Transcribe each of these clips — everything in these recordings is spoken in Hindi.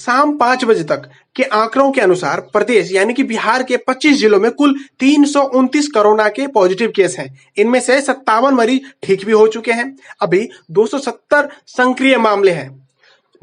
शाम 5 बजे तक के आंकड़ों के अनुसार प्रदेश यानी कि बिहार के 25 जिलों में कुल 329 कोरोना के पॉजिटिव केस हैं। इनमें से 57 मरीज ठीक भी हो चुके हैं। अभी 270 सक्रिय मामले हैं।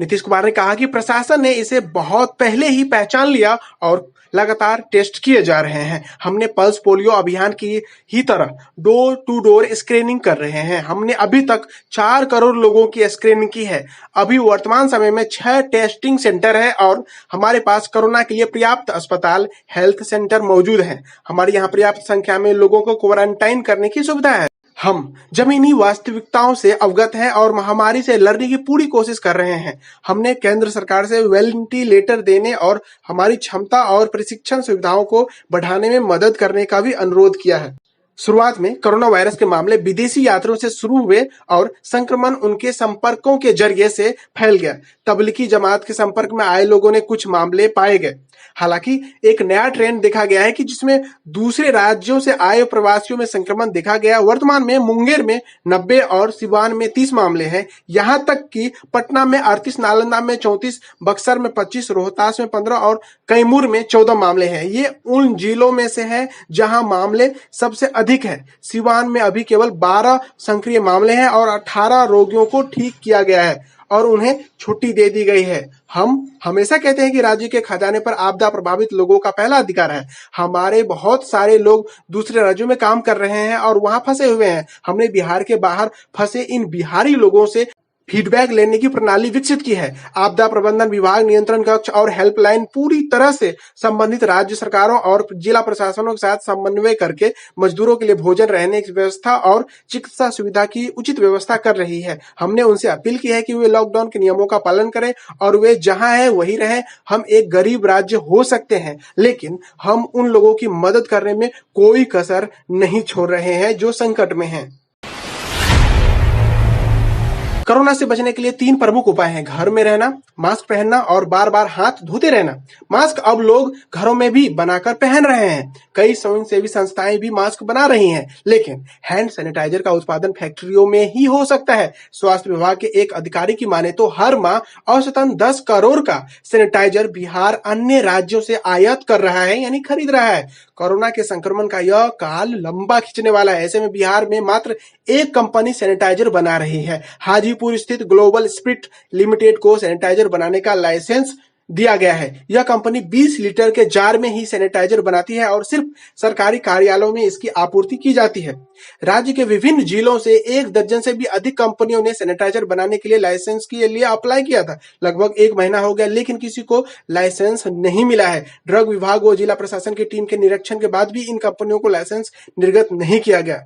नीतीश कुमार ने कहा कि प्रशासन ने इसे बहुत पहले ही पहचान लिया और लगातार टेस्ट किए जा रहे हैं। हमने पल्स पोलियो अभियान की ही तरह डोर टू डोर स्क्रीनिंग कर रहे हैं। हमने अभी तक 4 करोड़ लोगों की स्क्रीनिंग की है। अभी वर्तमान समय में 6 टेस्टिंग सेंटर है और हमारे पास कोरोना के लिए पर्याप्त अस्पताल, हेल्थ सेंटर मौजूद हैं। हमारे यहाँ पर्याप्त संख्या में लोगों को क्वारंटाइन करने की सुविधा है। हम जमीनी वास्तविकताओं से अवगत हैं और महामारी से लड़ने की पूरी कोशिश कर रहे हैं। हमने केंद्र सरकार से वेंटिलेटर देने और हमारी क्षमता और प्रशिक्षण सुविधाओं को बढ़ाने में मदद करने का भी अनुरोध किया है। शुरुआत में कोरोना वायरस के मामले विदेशी यात्रियों से शुरू हुए और संक्रमण उनके संपर्कों के जरिए से फैल गया। तबलीगी जमात के संपर्क में आए लोगों ने कुछ मामले पाए गए। हालांकि एक नया ट्रेंड देखा गया है कि जिसमें दूसरे राज्यों से आए प्रवासियों में संक्रमण देखा गया। वर्तमान में मुंगेर में 90 और सिवान में 30 मामले हैं। यहां तक कि पटना में 38, नालंदा में 34, बक्सर में 25, रोहतास में 15 और कैमूर में 14 मामले हैं। ये उन जिलों में से है जहां मामले सबसे अधिक है। सिवान में अभी केवल 12 सक्रिय मामले हैं और 18 रोगियों को ठीक किया गया है और उन्हें छुट्टी दे दी गई है। हम हमेशा कहते हैं कि राज्य के खजाने पर आपदा प्रभावित लोगों का पहला अधिकार है। हमारे बहुत सारे लोग दूसरे राज्यों में काम कर रहे हैं और वहां फंसे हुए हैं। हमने बिहार के बाहर फंसे इन बिहारी लोगों से फीडबैक लेने की प्रणाली विकसित की है। आपदा प्रबंधन विभाग, नियंत्रण कक्ष और हेल्पलाइन पूरी तरह से संबंधित राज्य सरकारों और जिला प्रशासनों के साथ समन्वय करके मजदूरों के लिए भोजन, रहने की व्यवस्था और चिकित्सा सुविधा की उचित व्यवस्था कर रही है। हमने उनसे अपील की है कि वे लॉकडाउन के नियमों का पालन करें और वे जहां है वहीं रहें। हम एक गरीब राज्य हो सकते हैं, लेकिन हम उन लोगों की मदद करने में कोई कसर नहीं छोड़ रहे हैं जो संकट में हैं। कोरोना से बचने के लिए 3 प्रमुख उपाय हैं: घर में रहना, मास्क पहनना और बार बार हाथ धोते रहना। मास्क अब लोग घरों में भी बनाकर पहन रहे हैं। कई स्वयंसेवी संस्थाएं भी मास्क बना रही हैं, लेकिन हैंड सैनिटाइजर का उत्पादन फैक्ट्रियों में ही हो सकता है। स्वास्थ्य विभाग के एक अधिकारी की माने तो हर माह औसतन 10 करोड़ का सैनिटाइजर बिहार अन्य राज्यों से आयात कर रहा है, यानी खरीद रहा है। कोरोना के संक्रमण का यह काल लंबा खींचने वाला है। ऐसे में बिहार में मात्र एक कंपनी सैनिटाइजर बना रही है। हाजीपुर स्थित ग्लोबल स्पिरिट लिमिटेड को सैनिटाइजर बनाने का लाइसेंस दिया गया है। यह कंपनी 20 लीटर के जार में ही सैनिटाइजर बनाती है और सिर्फ सरकारी कार्यालयों में इसकी आपूर्ति की जाती है। राज्य के विभिन्न जिलों से 1 दर्जन से भी अधिक कंपनियों ने सैनिटाइजर बनाने के लिए लाइसेंस के लिए अप्लाई किया था। लगभग 1 महीना हो गया, लेकिन किसी को लाइसेंस नहीं मिला है। ड्रग विभाग व जिला प्रशासन की टीम के निरीक्षण के बाद भी इन कंपनियों को लाइसेंस निर्गत नहीं किया गया।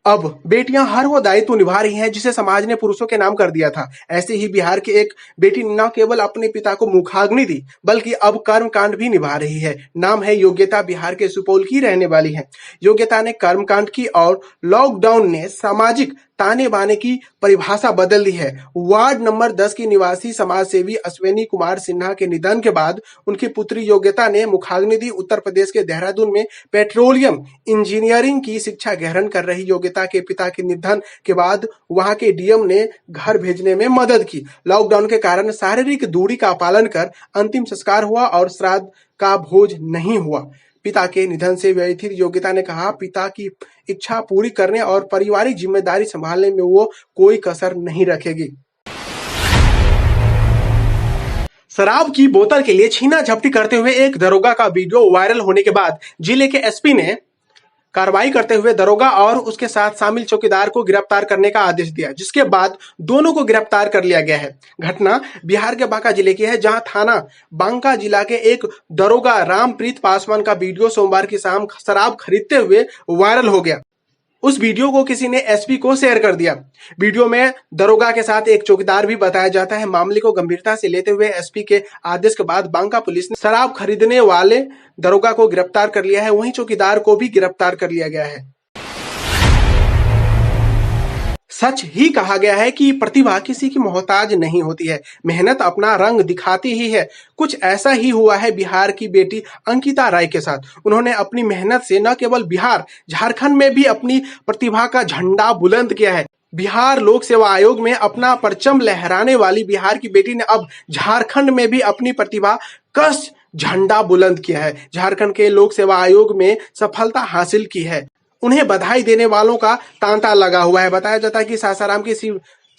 अब बेटियां हर वो दायित्व निभा रही हैं जिसे समाज ने पुरुषों के नाम कर दिया था। ऐसे ही बिहार की एक बेटी न केवल अपने पिता को मुखाग्नि दी, बल्कि अब कर्मकांड भी निभा रही है। नाम है योग्यता, बिहार के सुपौल की रहने वाली है। योग्यता ने कर्मकांड की और लॉकडाउन ने सामाजिक ताने बाने की परिभाषा बदल दी है। वार्ड नंबर 10 की निवासी समाजसेवी अश्विनी कुमार सिन्हा के निधन के बाद उनकी पुत्री योग्यता ने मुखाग्नि दी। उत्तर प्रदेश के देहरादून में पेट्रोलियम इंजीनियरिंग की शिक्षा ग्रहण कर रही योग्यता के पिता के निधन के बाद वहां के डीएम ने घर भेजने में मदद की। लॉकडाउन के कारण शारीरिक दूरी का पालन कर अंतिम संस्कार हुआ और श्राद्ध का भोज नहीं हुआ। पिता के निधन से व्यथित योग्यता ने कहा, पिता की इच्छा पूरी करने और पारिवारिक जिम्मेदारी संभालने में वो कोई कसर नहीं रखेगी। शराब की बोतल के लिए छीना झपटी करते हुए एक दरोगा का वीडियो वायरल होने के बाद जिले के एसपी ने कार्रवाई करते हुए दरोगा और उसके साथ शामिल चौकीदार को गिरफ्तार करने का आदेश दिया, जिसके बाद दोनों को गिरफ्तार कर लिया गया है। घटना बिहार के बांका जिले की है, जहां थाना बांका जिला के एक दरोगा रामप्रीत पासवान का वीडियो सोमवार की शाम शराब खरीदते हुए वायरल हो गया। उस वीडियो को किसी ने एसपी को शेयर कर दिया। वीडियो में दरोगा के साथ एक चौकीदार भी बताया जाता है। मामले को गंभीरता से लेते हुए एसपी के आदेश के बाद बांका पुलिस ने शराब खरीदने वाले दरोगा को गिरफ्तार कर लिया है, वहीं चौकीदार को भी गिरफ्तार कर लिया गया है। सच ही कहा गया है कि प्रतिभा किसी की मोहताज नहीं होती है, मेहनत अपना रंग दिखाती ही है। कुछ ऐसा ही हुआ है बिहार की बेटी अंकिता राय के साथ। उन्होंने अपनी मेहनत से न केवल बिहार, झारखंड में भी अपनी प्रतिभा का झंडा बुलंद किया है। बिहार लोक सेवा आयोग में अपना परचम लहराने वाली बिहार की बेटी ने अब झारखंड में भी अपनी प्रतिभा कस झंडा बुलंद किया है। झारखंड के लोक सेवा आयोग में सफलता हासिल की है। उन्हें बधाई देने वालों का तांता लगा हुआ है। बताया जाता है कि सासाराम के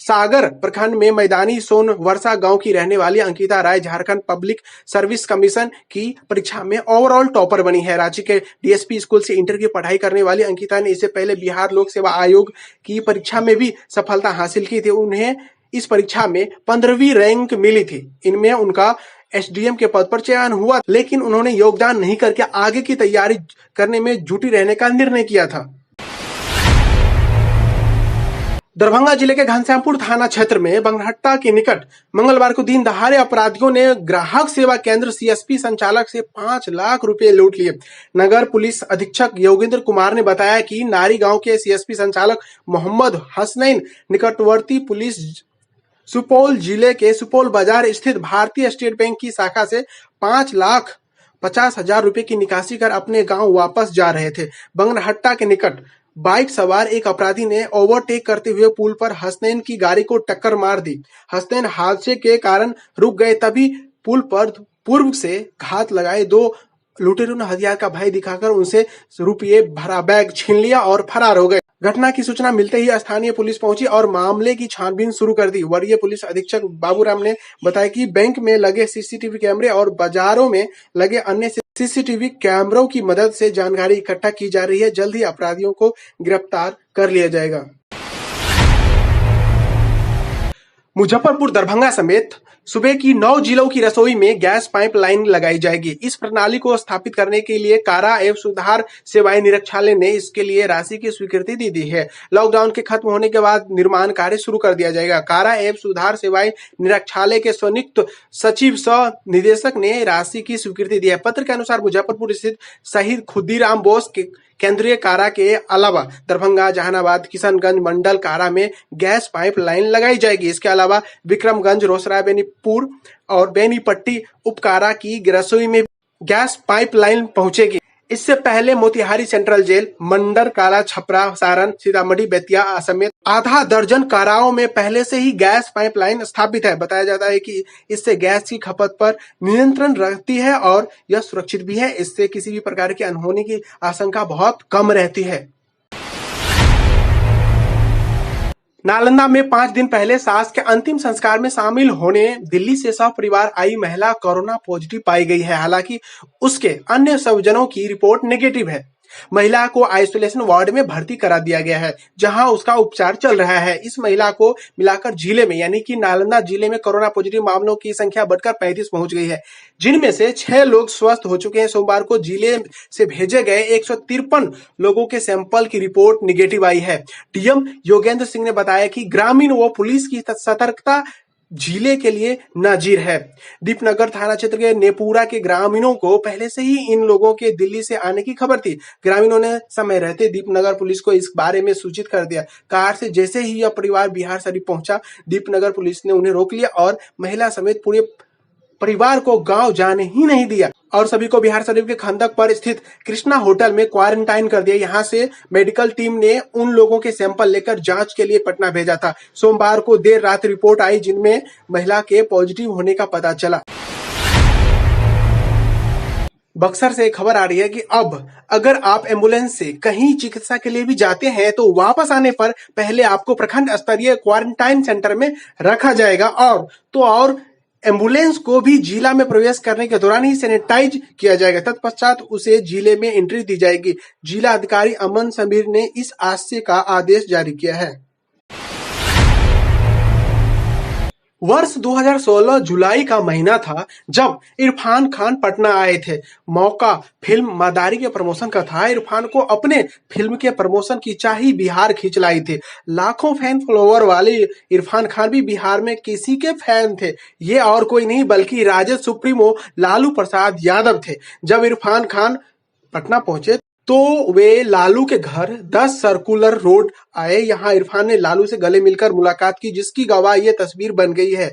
सागर प्रखंड में मैदानी सोनवर्षा गांव की रहने वाली अंकिता राय झारखंड पब्लिक सर्विस कमीशन की परीक्षा में ओवरऑल टॉपर बनी है। रांची के डीएसपी स्कूल से इंटर की पढ़ाई करने वाली अंकिता ने इससे पहले बिहार लोक सेवा आयोग की परीक्षा में भी सफलता हासिल की थी। उन्हें इस परीक्षा में 15वीं रैंक मिली थी। इनमें उनका एसडीएम के पद पर चयन हुआ, लेकिन उन्होंने योगदान नहीं करके आगे की तैयारी करने में जुटी रहने का निर्णय किया था। दरभंगा जिले के घनश्यामपुर थाना क्षेत्र में बंगरहट्टा के निकट मंगलवार को दिन दहाड़े अपराधियों ने ग्राहक सेवा केंद्र सीएसपी संचालक से 5 लाख रुपए लूट लिए। नगर पुलिस अधीक्षक योगेंद्र कुमार ने बताया कि नारी गांव के सीएसपी संचालक मोहम्मद हसनैन निकटवर्ती पुलिस सुपौल जिले के सुपौल बाजार स्थित भारतीय स्टेट बैंक की शाखा से 5,50,000 रुपए की निकासी कर अपने गांव वापस जा रहे थे। बंगरहट्टा के निकट बाइक सवार एक अपराधी ने ओवरटेक करते हुए पुल पर हसनैन की गाड़ी को टक्कर मार दी। हसनैन हादसे के कारण रुक गए, तभी पुल पर पूर्व से घात लगाए 2 लुटेरों ने हथियार का भय दिखाकर उनसे रुपये भरा बैग छीन लिया और फरार हो गए। घटना की सूचना मिलते ही स्थानीय पुलिस पहुंची और मामले की छानबीन शुरू कर दी। वरीय पुलिस अधीक्षक बाबूराम ने बताया कि बैंक में लगे सीसीटीवी कैमरे और बाजारों में लगे अन्य सीसीटीवी कैमरों की मदद से जानकारी इकट्ठा की जा रही है। जल्द ही अपराधियों को गिरफ्तार कर लिया जाएगा। मुजफ्फरपुर, दरभंगा समेत सूबे की 9 जिलों की रसोई में गैस पाइपलाइन लगाई जाएगी। इस प्रणाली को स्थापित करने के लिए कारा एवं सुधार सेवाएं निरीक्षालय ने इसके लिए राशि की स्वीकृति दे दी है। लॉकडाउन के खत्म होने के बाद निर्माण कार्य शुरू कर दिया जाएगा। कारा एवं सुधार सेवाएं निरीक्षालय के संयुक्त सचिव सह निदेशक ने राशि की स्वीकृति दी है। पत्र के अनुसार मुजफ्फरपुर स्थित शहीद खुदीराम बोस के केंद्रीय कारा के अलावा दरभंगा, जहानाबाद, किशनगंज मंडल कारा में गैस पाइपलाइन लगाई जाएगी। इसके अलावा विक्रमगंज, रोसड़ा, बेनीपुर और बेनीपट्टी उपकारा की रसोई में गैस पाइपलाइन पहुंचेगी। इससे पहले मोतिहारी सेंट्रल जेल, मंडर कारा, छपरा, सारण, सीतामढ़ी, बेतिया समेत आधा दर्जन काराओं में पहले से ही गैस पाइपलाइन स्थापित है। बताया जाता है कि इससे गैस की खपत पर नियंत्रण रहती है और यह सुरक्षित भी है। इससे किसी भी प्रकार की अनहोनी की आशंका बहुत कम रहती है। नालंदा में 5 दिन पहले सास के अंतिम संस्कार में शामिल होने दिल्ली से सपरिवार आई महिला कोरोना पॉजिटिव पाई गई है। हालांकि उसके अन्य स्वजनों की रिपोर्ट नेगेटिव है। महिला को आइसोलेशन वार्ड में भर्ती करा दिया गया है, जहां उसका उपचार चल रहा है। इस महिला को मिलाकर जिले में यानी कि नालंदा जिले में कोरोना पॉजिटिव मामलों की संख्या बढ़कर 35 पहुंच गई है, जिनमें से 6 लोग स्वस्थ हो चुके हैं। सोमवार को जिले से भेजे गए 153 लोगों के सैंपल की रिपोर्ट निगेटिव आई है। डीएम योगेंद्र सिंह ने बताया कि ग्रामीण व पुलिस की सतर्कता जिले के लिए नजीर है। दीपनगर थाना क्षेत्र के नेपुरा के ग्रामीणों को पहले से ही इन लोगों के दिल्ली से आने की खबर थी। ग्रामीणों ने समय रहते दीपनगर पुलिस को इस बारे में सूचित कर दिया। कार से जैसे ही यह परिवार बिहार शरीफ पहुंचा, दीपनगर पुलिस ने उन्हें रोक लिया और महिला समेत पूरे परिवार को गांव जाने ही नहीं दिया और सभी को बिहार शरीफ के खंदक पर स्थित कृष्णा होटल में क्वारंटाइन कर दिया। यहां से मेडिकल टीम ने उन लोगों के सैंपल लेकर जांच के लिए पटना भेजा था। सोमवार को देर रात रिपोर्ट आई, जिनमें महिला के पॉजिटिव होने का पता चला। बक्सर से खबर आ रही है कि अब अगर आप एम्बुलेंस से कहीं चिकित्सा के लिए भी जाते हैं तो वापस आने पर पहले आपको प्रखंड स्तरीय क्वारंटाइन सेंटर में रखा जाएगा और एम्बुलेंस को भी जिला में प्रवेश करने के दौरान ही सैनिटाइज किया जाएगा। तत्पश्चात उसे जिले में एंट्री दी जाएगी। जिला अधिकारी अमन समीर ने इस आशय का आदेश जारी किया है। वर्ष 2016 जुलाई का महीना था जब इरफान खान पटना आए थे। मौका फिल्म मदारी के प्रमोशन का था। इरफान को अपने फिल्म के प्रमोशन की चाही बिहार खींच लाई थी। लाखों फैन फॉलोवर वाले इरफान खान भी बिहार में किसी के फैन थे। ये और कोई नहीं बल्कि राजद सुप्रीमो लालू प्रसाद यादव थे। जब इरफान खान पटना पहुंचे तो वे लालू के घर 10 सर्कुलर रोड आए। यहाँ इरफान ने लालू से गले मिलकर मुलाकात की, जिसकी गवाह ये तस्वीर बन गई है।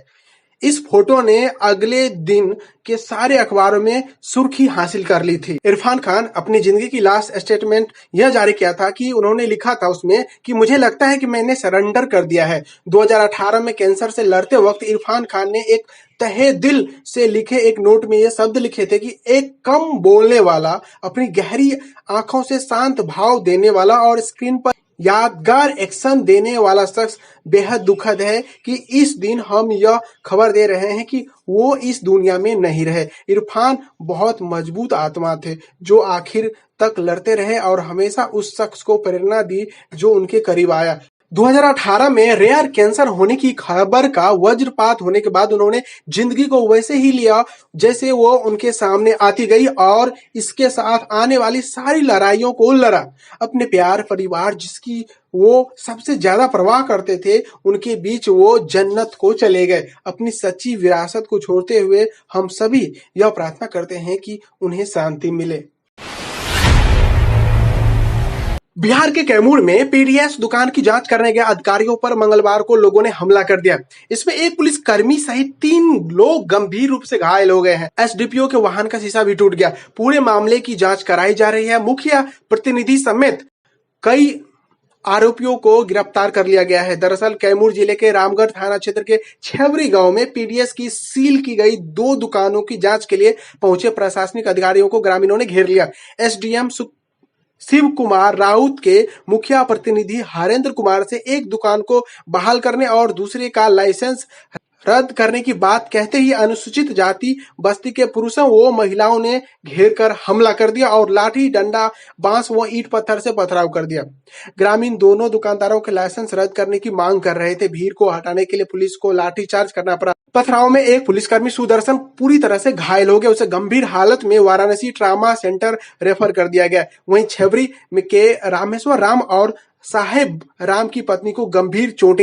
इस फोटो ने अगले दिन के सारे अखबारों में सुर्खी हासिल कर ली थी। इरफान खान अपनी जिंदगी की लास्ट स्टेटमेंट यह जारी किया था कि उन्होंने लिखा था उसमें कि मुझे लगता है कि मैंने सरेंडर कर दिया है। 2018 में कैंसर से लड़ते वक्त इरफान खान ने एक तहे दिल से लिखे एक नोट में ये शब्द लिखे थे कि एक कम बोलने वाला, अपनी गहरी आंखों से शांत भाव देने वाला और स्क्रीन पर यादगार एक्शन देने वाला शख्स बेहद दुखद है कि इस दिन हम यह खबर दे रहे हैं कि वो इस दुनिया में नहीं रहे। इरफान बहुत मजबूत आत्मा थे जो आखिर तक लड़ते रहे और हमेशा उस शख्स को प्रेरणा दी जो उनके करीब आया। 2018 में रेयर कैंसर होने की खबर का वज्रपात होने के बाद उन्होंने जिंदगी को वैसे ही लिया जैसे वो उनके सामने आती गई और इसके साथ आने वाली सारी लड़ाइयों को लड़ा। अपने प्यार परिवार जिसकी वो सबसे ज्यादा परवाह करते थे उनके बीच वो जन्नत को चले गए। अपनी सच्ची विरासत को छोड़ते हुए हम सभी यह प्रार्थना करते हैं कि उन्हें शांति मिले। बिहार के कैमूर में पीडीएस दुकान की जांच करने गए अधिकारियों पर मंगलवार को लोगों ने हमला कर दिया। इसमें एक पुलिसकर्मी सहित 3 लोग गंभीर रूप से घायल हो गए हैं। एसडीपीओ के वाहन का शीशा भी टूट गया। पूरे मामले की जांच कराई जा रही है। मुखिया प्रतिनिधि समेत कई आरोपियों को गिरफ्तार कर लिया गया है। दरअसल कैमूर जिले के रामगढ़ थाना क्षेत्र के छेवरी गांव में पीडीएस की सील की गई 2 दुकानों की जांच के लिए पहुंचे प्रशासनिक अधिकारियों को ग्रामीणों ने घेर लिया। एसडीएम शिव कुमार राउत के मुखिया प्रतिनिधि हरेंद्र कुमार से एक दुकान को बहाल करने और दूसरे का लाइसेंस रद्द करने की बात कहते ही अनुसूचित जाति बस्ती के पुरुषों व महिलाओं ने घेर कर हमला कर दिया और लाठी डंडा बांस व ईंट पत्थर से पथराव कर दिया। ग्रामीण दोनों दुकानदारों के लाइसेंस रद्द करने की मांग कर रहे थे। भीड़ को हटाने के लिए पुलिस को लाठीचार्ज करना पड़ा। पथराव में एक पुलिसकर्मी सुदर्शन पूरी तरह से घायल हो गया। उसे गंभीर हालत में वाराणसी ट्रामा सेंटर रेफर कर दिया गया। वहीं छेवरी में के रामेश्वर राम और साहेब राम की पत्नी को गंभीर चोटें